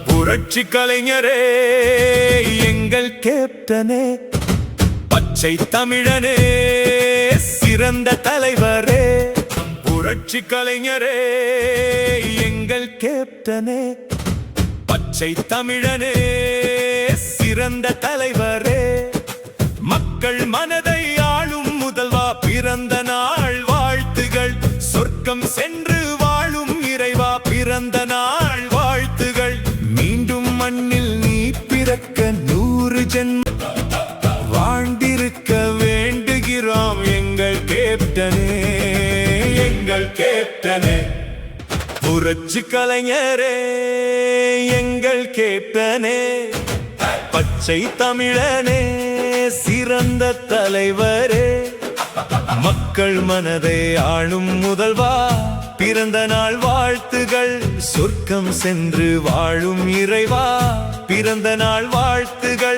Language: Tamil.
புரட்சி கலைஞரே எங்கள் கேப்டனே, பச்சை தமிழனே சிறந்த தலைவரே. புரட்சி கலைஞரே எங்கள் கேப்டனே, பச்சை தமிழனே சிறந்த தலைவரே. மக்கள் மனதை ஆளும் முதல்வா, பிறந்த நாள் வாழ்த்துகள். சொர்க்கம் சென்று வாழும் இறைவா, பிறந்த நாள் வாழ்த்துகள். மீண்டும் மண்ணில் நீ பிறக்க 100 ஜென்மம் வாழ்ந்திருக்க வேண்டுகிறோம் எங்கள் கேப்டனே, எங்கள் கேப்டனே. புரட்சி கலைஞரே எங்கள் கேப்டனே, பச்சை தமிழனே சிறந்த தலைவரே. மக்கள் மனதை ஆளும் முதல்வா, பிறந்த நாள் வாழ்த்துகள். சொர்க்கம் சென்று வாழும் இறைவா, பிறந்த நாள் வாழ்த்துகள்.